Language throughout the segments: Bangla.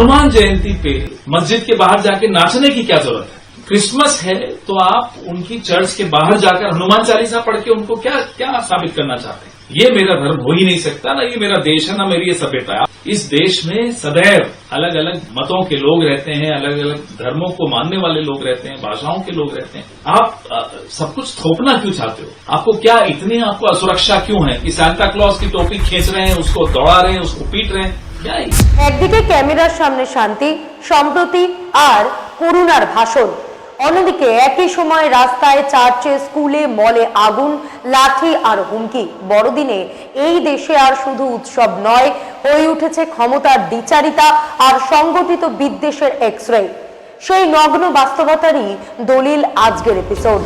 हनुमान जयंती पे मस्जिद के बाहर जाके नाचने की क्या जरूरत है? क्रिसमस है तो आप उनकी चर्च के बाहर जाकर हनुमान चालीसा पढ़ के उनको क्या क्या साबित करना चाहते हैं? ये मेरा धर्म हो ही नहीं सकता, ना ये मेरा देश है, ना मेरी ये सभ्यता है। इस देश में सदैव अलग अलग मतों के लोग रहते हैं, अलग अलग धर्मों को मानने वाले लोग रहते हैं, भाषाओं के लोग रहते हैं। आप सब कुछ थोपना क्यों चाहते हो? आपको क्या इतनी आपको असुरक्षा क्यों है कि सांता क्लॉज की टोपी खींच रहे हैं, उसको दौड़ा रहे हैं, उसको पीट रहे हैं? क्या একদিকে ক্যামেরার সামনে শান্তি, সম্প্রতি আর করুণার ভাষণ, অন্যদিকে একই সময় রাস্তায়, চার্চে, স্কুলে, মলে আগুন, লাঠি আর হুমকি। বড়দিনে এই দেশে আর শুধু উৎসব নয়, হয়ে উঠেছে ক্ষমতার দ্বিচারিতা আর সংগঠিত বিদ্বেষের এক্সরে। সেই নগ্ন বাস্তবতারই দলিল আজকের এপিসোড।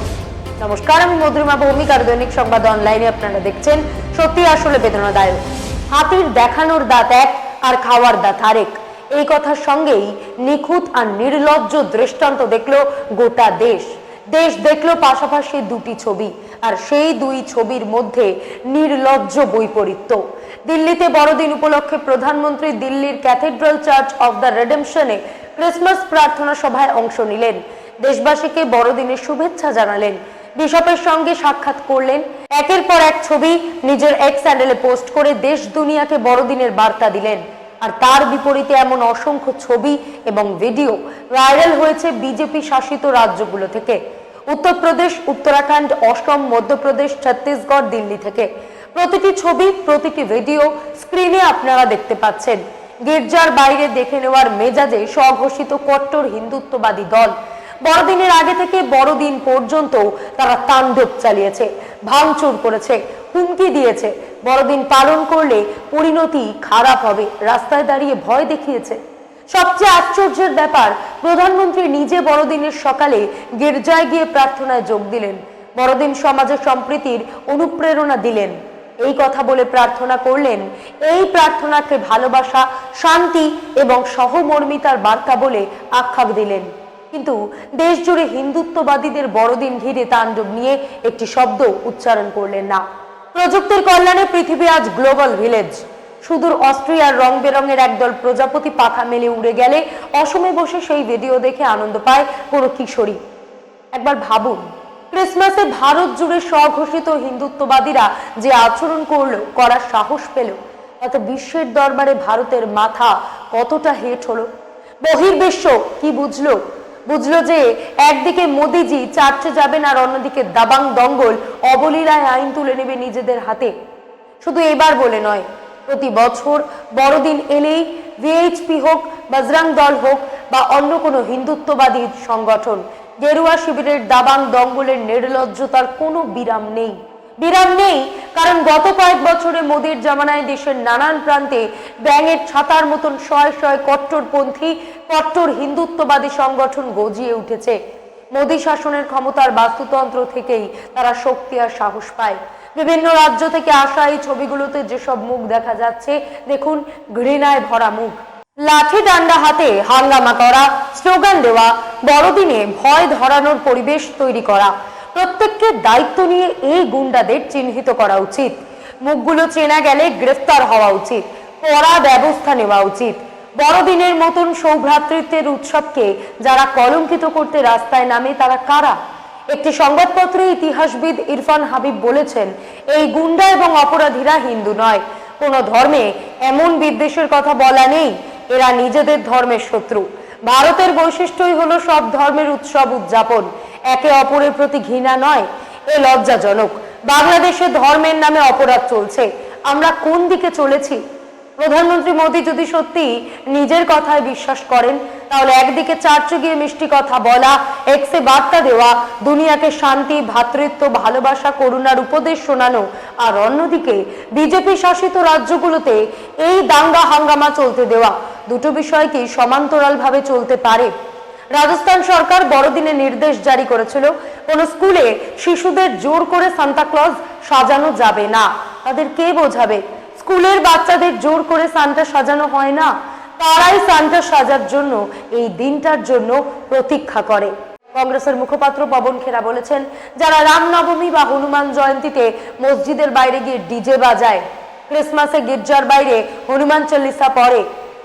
নমস্কার, আমি মধুরিমা ভৌমিক আর দৈনিক সংবাদ অনলাইনে আপনারা দেখছেন। সত্যি আসলে বেদনাদায়ক। হাতির দেখানোর দাঁত এক আর খাওয়ার দাঁত আরেক, এই কথার সঙ্গেই নিখুঁত আর নির্লজ্জ দৃষ্টান্ত দেখলো গোটা দেশ। দেশ দেখলো পাশাপাশি দুটি ছবি, আর সেই দুই ছবির মধ্যে নির্লজ্জ বৈপরীত্য। দিল্লিতে বড়দিন উপলক্ষে প্রধানমন্ত্রী দিল্লির ক্যাথেড্রাল চার্চ অফ দ্য রেডেমশনে ক্রিসমাস প্রার্থনা সভায় অংশ নিলেন। দেশবাসীকে বড়দিনের শুভেচ্ছা জানালেন, বিশপের সঙ্গে সাক্ষাৎ করলেন। একের পর এক ছবি নিজের এক্স হ্যান্ডেলে পোস্ট করে দেশ দুনিয়াকে বড়দিনের বার্তা দিলেন। আর তার বিপরীতে এমন অসংখ্য ছবি এবং ভিডিও ভাইরাল হয়েছে বিজেপি শাসিত রাজ্যগুলো থেকে, উত্তরপ্রদেশ, উত্তরাখণ্ড, অসম, মধ্যপ্রদেশ, ছত্তিশগড়, দিল্লি থেকে। প্রতিটি ছবি, প্রতিটি ভিডিও স্ক্রিনে আপনারা দেখতে পাচ্ছেন গির্জার বাইরে দেখে নেওয়ার মেজাজে স্বঘোষিত কট্টর হিন্দুত্ববাদী দল। বড়দিনের আগে থেকে বড়দিন পর্যন্ত তারা তাণ্ডব চালিয়েছে, ভাঙচুর করেছে, হুমকি দিয়েছে। বড়দিন পালন করলে পরিণতি খারাপ হবে, রাস্তায় দাঁড়িয়ে ভয় দেখিয়েছে। সবচেয়ে আশ্চর্যের ব্যাপার, প্রধানমন্ত্রী নিজে বড়দিনের সকালে গির্জায় গিয়ে প্রার্থনায় যোগ দিলেন, বড়দিন সমাজের সম্প্রীতির অনুপ্রেরণা দিলেন। এই কথা বলে প্রার্থনা করলেন। এই প্রার্থনাকে ভালোবাসা, শান্তি এবং সহমর্মিতার বার্তা বলে আখ্যা দিলেন। কিন্তু দেশ জুড়ে হিন্দুত্ববাদীদের বড়দিন ঘিরে তাণ্ডব নিয়ে একটি শব্দ উচ্চারণ করলেন না। প্রযুক্তির কল্যাণে পৃথিবী আজ গ্লোবাল ভিলেজ। সুদূর অস্ট্রিয়ার রং বেরঙের একদল প্রজাপতি পাখা মেলে উড়ে গেলে অসমে বসে সেই ভিডিও দেখে আনন্দ পায় কোনো কিশোরী। একবার ভাবুন, ক্রিসমাসে ভারত জুড়ে স্বঘোষিত হিন্দুত্ববাদীরা যে আচরণ করার সাহস পেল, তাতে বিশ্বের দরবারে ভারতের মাথা কতটা হেট হলো। বহির্বিশ্ব কি বুঝলো যে একদিকে মোদিজি চার্চে যাবেন আর অন্যদিকে দাবাং দঙ্গল অবলীলায় আইন তুলে নেবে নিজেদের হাতে। শুধু এবার বলে নয়, প্রতি বছর বড়দিন এলেই ভিএইচপি হোক, বজরং দল হোক বা অন্য কোনো হিন্দুত্ববাদী সংগঠন, গেরুয়া শিবিরের দাবাং দঙ্গলের নির্লজ্জতার কোনো বিরাম নেই। কারণ গত কয়েক বছরে মোদির জামানায় দেশের নানান প্রান্তে ব্যাঙের ছাতার মতন শয়ে শয়ে কট্টরপন্থী, কট্টর হিন্দুত্ববাদী সংগঠন গজিয়ে উঠেছে। মোদি শাসনের ক্ষমতার বাস্তুতন্ত্র থেকেই তারা শক্তি আর সাহস পায়। বিভিন্ন রাজ্য থেকে আসা এই ছবিগুলোতে যেসব মুখ দেখা যাচ্ছে, দেখুন, ঘৃণায় ভরা মুখ। লাঠি ডান্ডা হাতে হাঙ্গামা করা, স্লোগান দেওয়া, বড়দিনে ভয় ধরানোর পরিবেশ তৈরি করা। প্রত্যেককে দায়িত্ব নিয়ে এই গুন্ডাদের চিহ্নিত করা উচিত। মুখগুলো চেনা গেলে গ্রেফতার হওয়া উচিত, কড়া ব্যবস্থা নেওয়া উচিত। বড়দিনের মতন সৌভ্রাতৃত্বের উৎসবকে যারা কলঙ্কিত করতে রাস্তায় নামে, তারা কারা? একটি সংবাদপত্রে ইতিহাসবিদ ইরফান হাবিব বলেছেন, এই গুন্ডা এবং অপরাধীরা হিন্দু নয়, কোনো ধর্মে এমন বিদ্বেষের কথা বলা নেই, এরা নিজেদের ধর্মের শত্রু। ভারতের বৈশিষ্ট্যই হলো সব ধর্মের উৎসব উদযাপন, একে অপরের প্রতি ঘৃণা নয়। এ লজ্জাজনক। বাংলাদেশে ধর্মের নামে অপরাধ চলছে। আমরা কোন দিকে চলেছি? প্রধানমন্ত্রী মোদী যদি সত্যি নিজের কথায় বিশ্বাস করেন, তাহলে একদিকে চার্চে গিয়ে মিষ্টি কথা বলা, এক্সে বার্তা দেওয়া, দুনিয়াকে শান্তি, ভ্রাতৃত্ব, ভালোবাসা, করুণার উপদেশ শোনানো, আর অন্যদিকে বিজেপি শাসিত রাজ্যগুলোতে এই দাঙ্গা হাঙ্গামা চলতে দেওয়া, দুটো বিষয় কি সমান্তরালভাবে চলতে পারে? রাজস্থান সরকার বড়দিনে নির্দেশ জারি করেছিল, কোন স্কুলে শিশুদের জোর করে সান্তা ক্লজ সাজানো যাবে না। তাদের কে বোঝাবে? স্কুলের বাচ্চাদের জোর করে সান্টা সাজানো হয় না, তারাই সান্টা সাজার জন্য এই দিনটার জন্য প্রতীক্ষা করে। কংগ্রেসের মুখপাত্র পবন খেরা বলেছেন, যারা রামনবমী বা হনুমান জয়ন্তীতে মসজিদের বাইরে গিয়ে ডিজে বাজায়, ক্রিসমাসে গির্জার বাইরে হনুমান চল্লিশা পড়ে,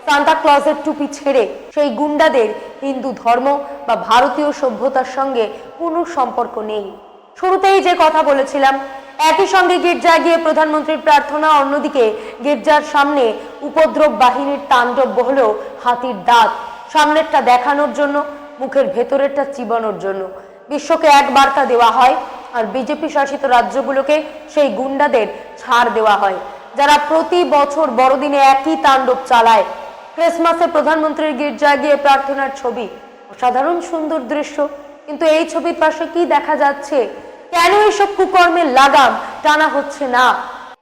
সান্তা ক্লজের টুপি ছেড়ে সেই গুন্ডাদের হিন্দু ধর্ম বা ভারতীয় সভ্যতার সঙ্গে কোনো সম্পর্ক নেই। শুরুতেই যে কথা বলেছিলাম, একই সঙ্গে গির্জায় গিয়ে প্রধানমন্ত্রীর প্রার্থনা, অন্যদিকে গির্জার সামনে উপদ্রব বাহিনীর তাণ্ডব হলো হাতির দাঁত, সামনেরটা দেখানোর জন্য, মুখের ভেতরেরটা চিবানোর জন্য। বিশ্বকে এক বার্তা দেওয়া হয় আর বিজেপি শাসিত রাজ্যগুলোকে সেই গুন্ডাদের ছাড় দেওয়া হয়, যারা প্রতি বছর বড়দিনে একই তাণ্ডব চালায়। ক্রিসমাসে প্রধানমন্ত্রীর গির্জায় গিয়ে প্রার্থনার ছবি, অসাধারণ সুন্দর দৃশ্য, কিন্তু এই ছবির পাশে কি দেখা যাচ্ছে? কেন এইসব কুকর্মের লাগাম টানা হচ্ছে না?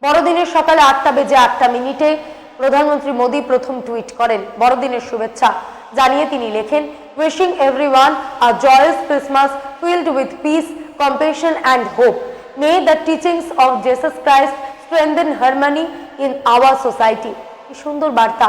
বড়দিনের সকালে 8:08 প্রধানমন্ত্রী মোদী প্রথম টুইট করেন বড়দিনের শুভেচ্ছা জানিয়ে। তিনি লেখেন, wishing everyone a জয়াস Christmas filled with piece, compassion and hope. May the teachings of Jesus Christ strengthen harmony in our society. কি সুন্দর বার্তা!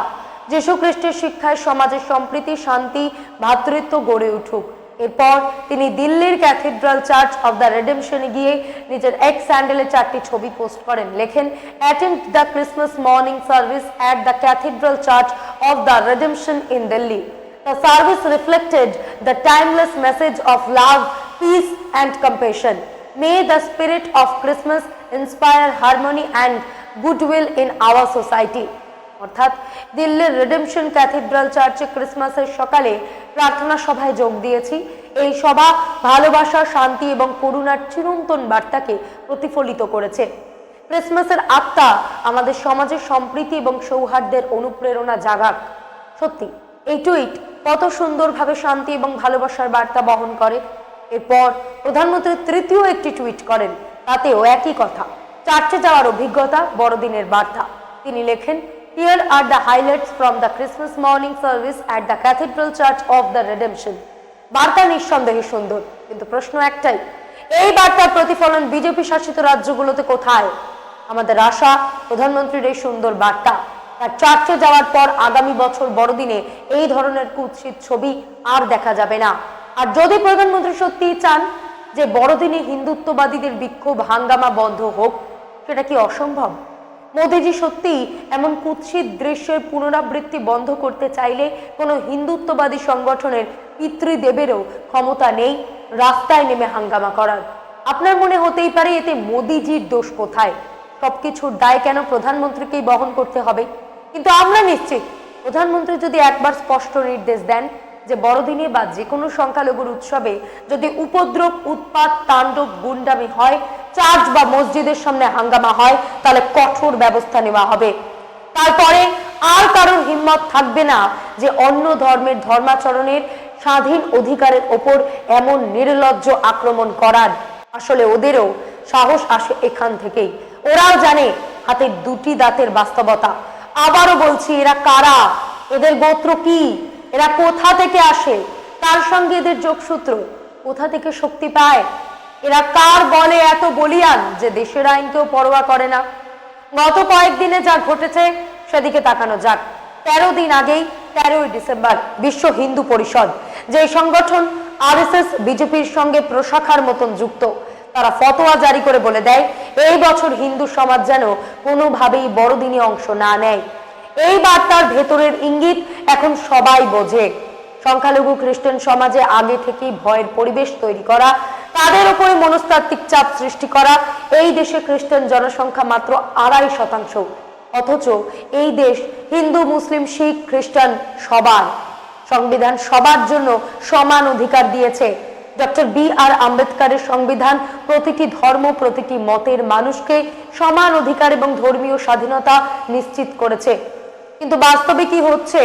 যীশু খ্রিস্টের শিক্ষায় সমাজের সম্প্রীতি, শান্তি, ভ্রাতৃত্ব গড়ে উঠুক। এরপর তিনি দিল্লির ক্যাথিড্রাল চার্চ অফ দ্য রেডেমশনে গিয়ে নিজের এক্স হ্যান্ডেলে 4টি ছবি পোস্ট করেন। লেখেন, attend the Christmas morning service at the cathedral church of the redemption in Delhi. The service reflected the timeless message of love, peace and compassion. May the spirit of Christmas inspire harmony and goodwill in our society. অর্থাৎ দিল্লির রিডেমশন ক্যাথিড্রাল চার্চে ক্রিসমাসের সকালে প্রার্থনা সভায় যোগ দিয়েছি। এই সভা ভালোবাসা, শান্তি এবং করুণার চিরন্তন বার্তাকে প্রতিফলিত করেছে। ক্রিসমাসের আত্মা আমাদের সমাজের সম্প্রীতি এবং সৌহার্দ্যের অনুপ্রেরণা জাগাক। সত্যি এই টুইট কত সুন্দরভাবে শান্তি এবং ভালোবাসার বার্তা বহন করে। এরপর প্রধানমন্ত্রী তৃতীয় একটি টুইট করেন, তাতেও একই কথা, চার্চে যাওয়ার অভিজ্ঞতা, বড়দিনের বার্তা। তিনি লেখেন, here are the highlights from the Christmas morning service at the cathedral church of the redemption. বার্তা নিঃসন্দেহে সুন্দর, কিন্তু প্রশ্ন একটাই, এই বার্তার প্রতিফলন বিজেপি শাসিত রাজ্যগুলোতে কোথায়? আমাদের আশা প্রধানমন্ত্রীর এই সুন্দর বার্তা তার চার্চে যাওয়ার পর আগামী বছর বড়দিনে এই ধরনের কুৎসিত ছবি আর দেখা যাবে না। আর যদি প্রধানমন্ত্রী সত্যিই চান যে বড়দিনে হিন্দুত্ববাদীদের বিক্ষোভ, হাঙ্গামা বন্ধ হোক, সেটা কি অসম্ভব? মোদীজি সত্যি এমন কুৎসিত দৃশ্যের পুনরাবৃত্তি বন্ধ করতে চাইলে কোনো হিন্দুত্ববাদী সংগঠনের পিতৃদেবেরও ক্ষমতা নেই রাস্তায় নেমে হাঙ্গামা করার। আপনার মনে হতেই পারে এতে মোদীজির দোষ কোথায়? সবকিছুর দায় কেন প্রধানমন্ত্রীকেই বহন করতে হবে? কিন্তু আমরা নিশ্চিত প্রধানমন্ত্রী যদি একবার স্পষ্ট নির্দেশ দেন যে বড়দিনে বা যে কোনো সংখ্যালঘুর উৎসবে যদি উপদ্রব, উৎপাত, তাণ্ডব, গুন্ডামি হয়, চার্চ বা মসজিদের সামনে হাঙ্গামা হয়, তাহলে কঠোর ব্যবস্থা নেওয়া হবে। তারপরে আর কারোর হিম্মত থাকবে না যে অন্য ধর্মের ধর্মাচরণের স্বাধীন অধিকারের ওপর এমন নির্লজ্জ আক্রমণ করার। আসলে ওদেরও সাহস আসে এখান থেকেই। ওরাও জানে হাতের দুটি দাঁতের বাস্তবতা। আবারও বলছি, এরা কারা? এদের গোত্র কি? এরা কোথা থেকে আসে? কার সঙ্গে এদের যোগসূত্র? কোথা থেকে শক্তি পায়? এরা কার বলে এত বলিয়ান যে দেশের আইনকেও পরোয়া করে না? গত কয়েকদিনে যা ঘটেছে সেদিকে তাকানো যাক। 13 দিন আগেই 13ই ডিসেম্বর বিশ্ব হিন্দু পরিষদ, যে সংগঠন আরএসএস বিজেপির সঙ্গে প্রশাখার মতন যুক্ত, তারা ফতোয়া জারি করে বলে দেয় এই বছর হিন্দু সমাজ যেন কোনোভাবেই বড়দিনে অংশ না নেয়। এই বার্তার ভেতরের ইঙ্গিত এখন সবাই বোঝে। সংখ্যালঘু খ্রিস্টান সমাজে আগে থেকেই ভয়ের পরিবেশ তৈরি করা, তাদের উপরে মনস্তাত্ত্বিক চাপ সৃষ্টি করা। এই দেশে খ্রিস্টান জনসংখ্যা মাত্র 2.5%, অথচ এই দেশ হিন্দু, মুসলিম, শিখ, খ্রিস্টান সবার। সংবিধান সবার জন্য সমান অধিকার দিয়েছে। Doctor B.R.. আম্বেদকরের সংবিধান প্রতিটি ধর্ম, প্রতিটি মতের মানুষকে সমান অধিকার এবং ধর্মীয় স্বাধীনতা নিশ্চিত করেছে। কিন্তু বাস্তবে কি হচ্ছে?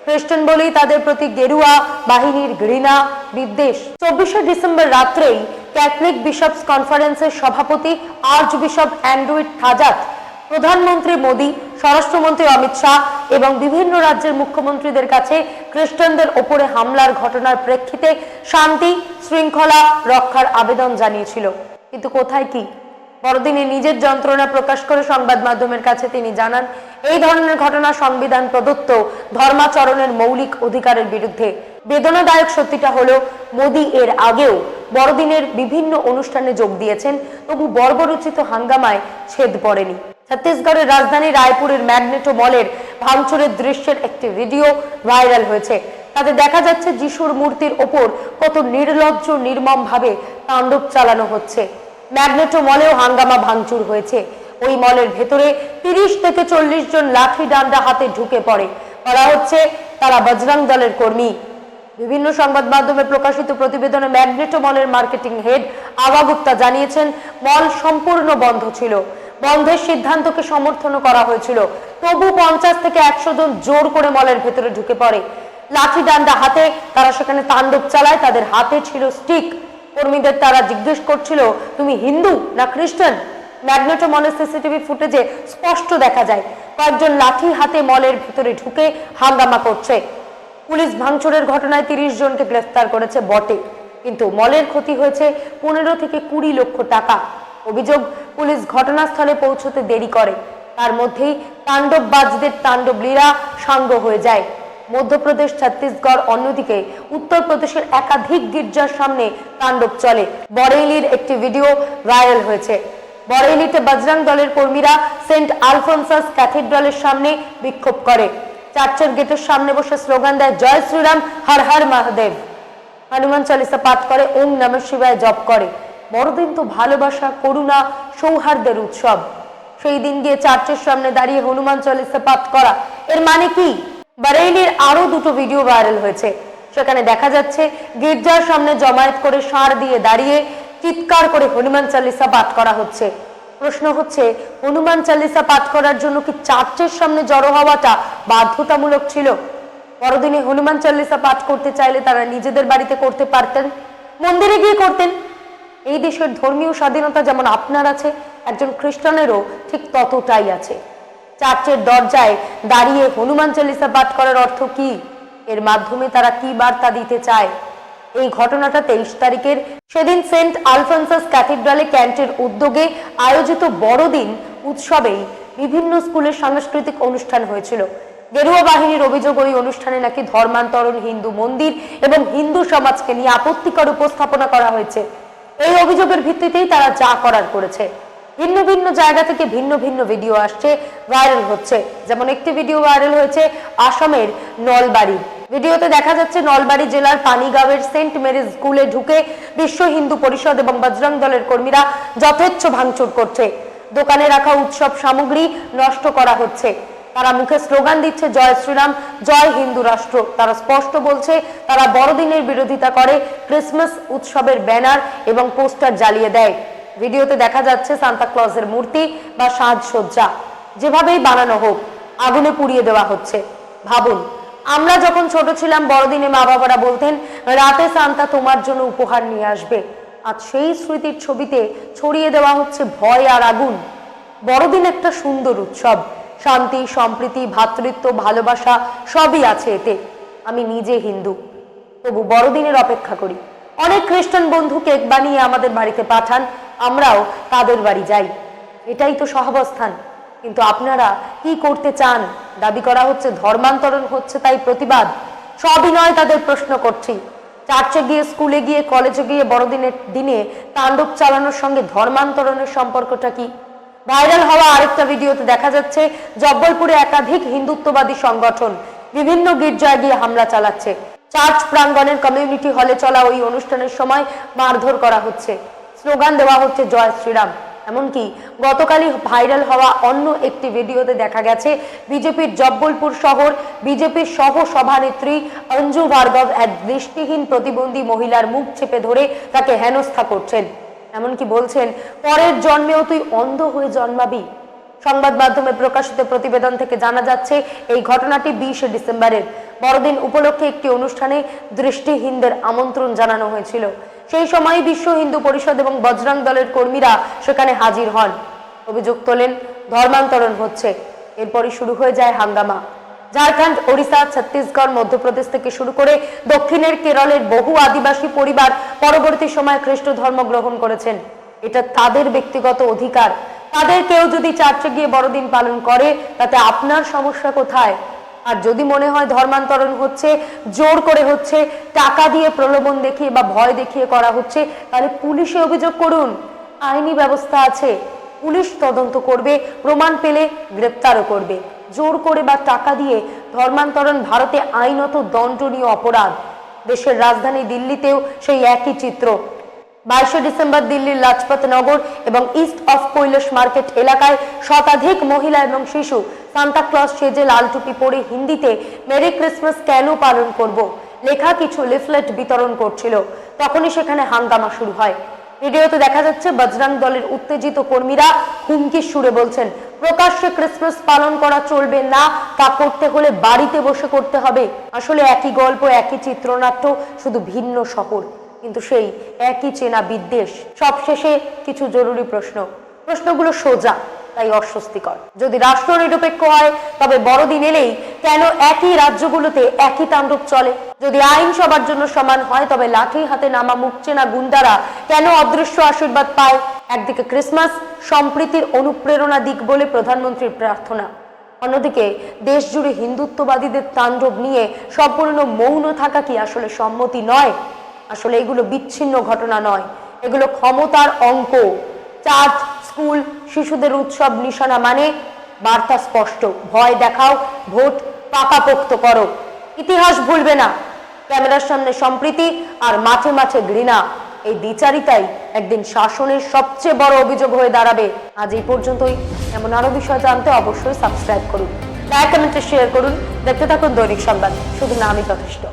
খ্রিস্টান বলেই তাদের প্রতি গেরুয়া বাহিনীর ঘৃণা, বিদ্বেষ। 24শে ডিসেম্বর রাত্রেই ক্যাথলিক বিশপস কনফারেন্সের সভাপতি আর্চ বিশপ অ্যান্ড্রু থাজাত প্রধানমন্ত্রী মোদী, স্বরাষ্ট্রমন্ত্রী অমিত শাহ এবং বিভিন্ন রাজ্যের মুখ্যমন্ত্রীদের কাছে খ্রিস্টানদের ওপরে হামলার ঘটনার প্রেক্ষিতে শান্তি শৃঙ্খলা রক্ষার আবেদন জানিয়েছিল। কিন্তু কোথায় কি? বড়দিনে নিজের যন্ত্রণা প্রকাশ করে সংবাদ মাধ্যমের কাছে তিনি জানান, এই ধরনের ঘটনা সংবিধান প্রদত্ত ধর্মাচরণের মৌলিক অধিকারের বিরুদ্ধে। বেদনাদায়ক সত্যিটা হলো, মোদী এর আগেও বড়দিনের বিভিন্ন অনুষ্ঠানে যোগ দিয়েছেন, তবু বর্বরোচিত হাঙ্গামায় ছেদ পড়েনি। ছত্তিশগড়ের রাজধানী রায়পুরের ম্যাগনেটো মলের ভাঙচুরের দৃশ্যের একটি ভিডিও ভাইরাল হয়েছে। তাতে দেখা যাচ্ছে যিশুর মূর্তির ওপর কত নির্লজ্জ নির্মম ভাবে তাণ্ডব চালানো হচ্ছে। ম্যাগনেটো মলেও হাঙ্গামা ভাঙচুর হয়েছে। ওই মলের ভেতরে 30 থেকে 40 জন লাঠি ডান্ডা হাতে ঢুকে পড়ে। বলা হচ্ছে তারা বজরং দলের কর্মী। বিভিন্ন সংবাদ মাধ্যমে প্রকাশিত প্রতিবেদনে ম্যাগনেটো মলের মার্কেটিং হেড আভা গুপ্তা জানিয়েছেন, মল সম্পূর্ণ বন্ধ ছিল। বন্ধের সিদ্ধান্তকে সমর্থন করা হয়েছিল, তবু 50 থেকে 100 জন জোর করে মলের ভেতরে ঢুকে পড়ে। লাঠি ডান্ডা হাতে তারা সেখানে তাণ্ডব চালায়। তাদের হাতে ছিল স্টিক। কর্মীদের তারা জিজ্ঞেস করছিল, তুমি হিন্দু না খ্রিস্টান? ম্যাগনেটো মলের সিসিটিভি ফুটেজে স্পষ্ট দেখা যায় কয়েকজন লাঠি হাতে মলের ভেতরে ঢুকে হাঙ্গামা করছে। পুলিশ ভাঙচুরের ঘটনায় 30 জনকে গ্রেফতার করেছে বটে, কিন্তু মলের ক্ষতি হয়েছে 15 থেকে 20 লক্ষ টাকা। অভিযোগ, পুলিশ ঘটনাস্থলে পৌঁছতে দেরি করে। তার মধ্যেই তাণ্ডববাজদের তাণ্ডব লীলা সাঙ্গ হয়ে যায়। মধ্যপ্রদেশ, ছত্তিশগড়, অন্যদিকে উত্তরপ্রদেশের একাধিক গির্জার সামনে তাণ্ডব চলে। বরেইলির একটি ভিডিও ভাইরাল হয়েছে। বরেইলিতে বজরং দলের কর্মীরা সেন্ট আলফোনসাস ক্যাথিড্রালের সামনে বিক্ষোভ করে। চার্চের গেটের সামনে বসে স্লোগান দেয়, জয় শ্রীরাম, হর হর মহাদেব। হনুমান চালিসা পাঠ করে, ওম নমঃ শিবায় জপ করে। বড়দিন তো ভালোবাসা, করুণা, সৌহার্দ্যের উৎসব। সেই দিন গিয়ে চার্চের সামনে দাঁড়িয়ে হনুমান চালিসা পাঠ করা, এর মানে কি? বরেইলির আরো দুটো ভিডিও ভাইরাল হয়েছে। সেখানে দেখা যাচ্ছে গির্জার সামনে জমায়েত করে ষাঁড় দিয়ে দাঁড়িয়ে চিৎকার করে হনুমান চালিসা পাঠ করা হচ্ছে। প্রশ্ন হচ্ছে, হনুমান চালিসা পাঠ করার জন্য কি চার্চের সামনে জড়ো হওয়াটা বাধ্যতামূলক ছিল? বড়দিনে হনুমান চালিসা পাঠ করতে চাইলে তারা নিজেদের বাড়িতে করতে পারতেন, মন্দিরে গিয়ে করতেন। এই দেশের ধর্মীয় স্বাধীনতা যেমন আপনার আছে, একজন খ্রিস্টানেরও ঠিক ততটাই আছে। চার্চের দরজায় দাঁড়িয়ে হনুমান চালিসা পাঠ করার অর্থ কি? এর মাধ্যমে তারা কি বার্তা দিতে চায়? এই ঘটনাটা 23 তারিখের। সেদিন সেন্ট আলফোনসাস ক্যাথিড্রালে ক্যান্টের উদ্যোগে আয়োজিত বড়দিন উৎসবেই বিভিন্ন স্কুলের সাংস্কৃতিক অনুষ্ঠান হয়েছিল। গেরুয়া বাহিনীর অভিযোগ, ওই অনুষ্ঠানে নাকি ধর্মান্তরণ, হিন্দু মন্দির এবং হিন্দু সমাজকে নিয়ে আপত্তিকর উপস্থাপনা করা হয়েছে। এই অভিযোগের ভিত্তিতেই তারা যা করার করেছে। ভিন্ন ভিন্ন জায়গা থেকে ভিন্ন ভিন্ন ভিডিও আসছে, ভাইরাল হচ্ছে। যেমন একটি ভিডিও ভাইরাল হয়েছে আসামের নলবাড়ি। ভিডিওতে দেখা যাচ্ছে নলবাড়ি জেলার পানিগাঁওয়ের সেন্ট মেরিজ স্কুলে ঢুকে বিশ্ব হিন্দু পরিষদ এবং বজরং দলের কর্মীরা যথেচ্ছ ভাঙচুর করছে। দোকানে রাখা উৎসব সামগ্রী নষ্ট করা হচ্ছে। তারা মুখে স্লোগান দিচ্ছে, জয় শ্রীরাম, জয় হিন্দু রাষ্ট্র। তারা স্পষ্ট বলছে তারা বড়দিনের বিরোধিতা করে, ক্রিসমাস উৎসবের ব্যানার এবং পোস্টার জ্বালিয়ে দেয়। ভিডিওতে দেখা যাচ্ছে সান্তা ক্লজের মূর্তি বা সাজসজ্জা যেভাবেই বানানো হোক আগুনে পুড়িয়ে দেওয়া হচ্ছে। ভাবুন, আমরা যখন ছোট ছিলাম বড়দিনে মা বাবারা বলতেন, রাতে সান্তা তোমার জন্য উপহার নিয়ে আসবে। আজ সেই স্মৃতির ছবিতে ছড়িয়ে দেওয়া হচ্ছে ভয় আর আগুন। বড়দিন একটা সুন্দর উৎসব, শান্তি, সম্প্রীতি, ভ্রাতৃত্ব, ভালোবাসা সবই আছে এতে। আমি নিজে হিন্দু, তবু বড়দিনের অপেক্ষা করি। অনেক খ্রিস্টান বন্ধু কেক বানিয়ে আমাদের বাড়িতে পাঠান, আমরাও তাদের বাড়ি যাই। এটাই তো সহাবস্থান। কিন্তু আপনারা কি করতে চান? দাবি করা হচ্ছে ধর্মান্তরণ হচ্ছে, তাই প্রতিবাদ। সবই নয়, তাদের প্রশ্ন করছি। চার্চে গিয়ে, স্কুলে গিয়ে, কলেজে গিয়ে বড়দিনের দিনে তাণ্ডব চালানোর সঙ্গে ধর্মান্তরণের সম্পর্কটা কি? ভাইরাল হওয়া আরেকটা ভিডিওতে দেখা যাচ্ছে জব্বলপুরে একাধিক হিন্দুত্ববাদী সংগঠন বিভিন্ন গির্জায় গিয়ে হামলা চালাচ্ছে। চার্চ প্রাঙ্গণের কমিউনিটি হলে চলা ওই অনুষ্ঠানের সময় মারধর করা হচ্ছে, স্লোগান দেওয়া হচ্ছে জয় শ্রীরাম। এমনকি গতকালই ভাইরাল হওয়া অন্য একটি ভিডিওতে দেখা গেছে বিজেপির জব্বলপুর শহর বিজেপির সহ সভানেত্রী অঞ্জু ভার্গব এক দৃষ্টিহীন প্রতিবন্ধী মহিলার মুখ চেপে ধরে তাকে হেনস্থা করছেন। এমনকি বলছেন, পরের জন্মেও তুই অন্ধ হয়ে জন্মাবি। সংবাদ মাধ্যমে প্রকাশিত প্রতিবেদন থেকে জানা যাচ্ছে এই ঘটনাটি 20 ডিসেম্বরের। বড়দিন উপলক্ষে একটি অনুষ্ঠানে দৃষ্টিহীনদের আমন্ত্রণ জানানো হয়েছিল। সেই সময় বিশ্ব হিন্দু পরিষদ এবং বজরং দলের কর্মীরা সেখানে হাজির হন। অভিযোগ তোলেন ধর্মান্তরণ হচ্ছে। এরপরই শুরু হয়ে যায় হাঙ্গামা। ঝাড়খণ্ড, ওড়িশা, ছত্তিশগড়, মধ্যপ্রদেশ থেকে শুরু করে দক্ষিণের কেরলের বহু আদিবাসী পরিবার পরবর্তী সময় খ্রিস্ট ধর্ম গ্রহণ করেছেন। এটা তাদের ব্যক্তিগত অধিকার। তাদের কেউ যদি চার্চে গিয়ে বড়দিন পালন করে, তাতে আপনার সমস্যা কোথায়? আর যদি মনে হয় ধর্মান্তরণ হচ্ছে, জোর করে হচ্ছে, টাকা দিয়ে প্রলোভন দেখিয়ে বা ভয় দেখিয়ে করা হচ্ছে, তাহলে পুলিশে অভিযোগ করুন, আইনি ব্যবস্থা আছে। পুলিশ তদন্ত করবে, প্রমাণ পেলে গ্রেপ্তারও করবে। জোর করে বা টাকা দিয়ে ধর্মান্তরণ ভারতে আইনত দণ্ডনীয় অপরাধ। দেশের রাজধানী দিল্লিতেও সেই একই চিত্র। 22 ডিসেম্বর দিল্লির লাজপত নগর এবং ইস্ট অফ কৈলাস মার্কেট এলাকায় শতাধিক মহিলা এবং শিশু সান্তা ক্লজ সেজে লাল টুপি পরে হিন্দিতে মেরি ক্রিসমাস কেন পালন করব লেখা কিছু লিফলেট বিতরণ করছিল। তখনই সেখানে হাঙ্গামা শুরু হয়। ভিডিওতে দেখা যাচ্ছে বজরং দলের উত্তেজিত কর্মীরা হুমকির সুরে বলছেন, প্রকাশ্যে ক্রিসমাস পালন করা চলবে না, তা করতে হলে বাড়িতে বসে করতে হবে। আসলে একই গল্প, একই চিত্রনাট্য, শুধু ভিন্ন শহর, কিন্তু সেই একই চেনা বিদ্বেষ। সবশেষে কিছু জরুরি প্রশ্নগুলো সোজা, তাই অস্বস্তিকর। যদি রাষ্ট্র নিরপেক্ষ হয় তবে বড়দিন এলেই কেন একই রাজ্যগুলোতে একই তাণ্ডব চলে? যদি আইন সবার জন্য সমান হয় তবে লাঠি হাতে নামা মুখ চেনা গুন্ডারা কেন অদৃশ্য আশীর্বাদ পায়? একদিকে ক্রিসমাস সম্প্রীতির অনুপ্রেরণা দিক বলে প্রধানমন্ত্রীর প্রার্থনা, অন্যদিকে দেশ জুড়ে হিন্দুত্ববাদীদের তাণ্ডব নিয়ে সম্পূর্ণ মৌন থাকা কি আসলে সম্মতি নয়? আসলে এগুলো বিচ্ছিন্ন ঘটনা নয়, এগুলো ক্ষমতার অঙ্ক। চার্চ, স্কুল, শিশুদের উৎসব নিশানা মানে বার্তা স্পষ্ট, ভয় দেখাও, ভোট পাকাপোক্ত করো। ইতিহাস ভুলবে না। ক্যামেরার সামনে সম্প্রীতি আর মাঠে মাঠে ঘৃণা, এই দ্বিচারিতাই একদিন শাসনের সবচেয়ে বড় অভিযোগ হয়ে দাঁড়াবে। আজ এই পর্যন্তই। এমন আরো বিষয় জানতে অবশ্যই সাবস্ক্রাইব করুন, লাইক কমেন্টে শেয়ার করুন। দেখতে থাকুন দৈনিক সংবাদ, শুধু নামই যথেষ্ট।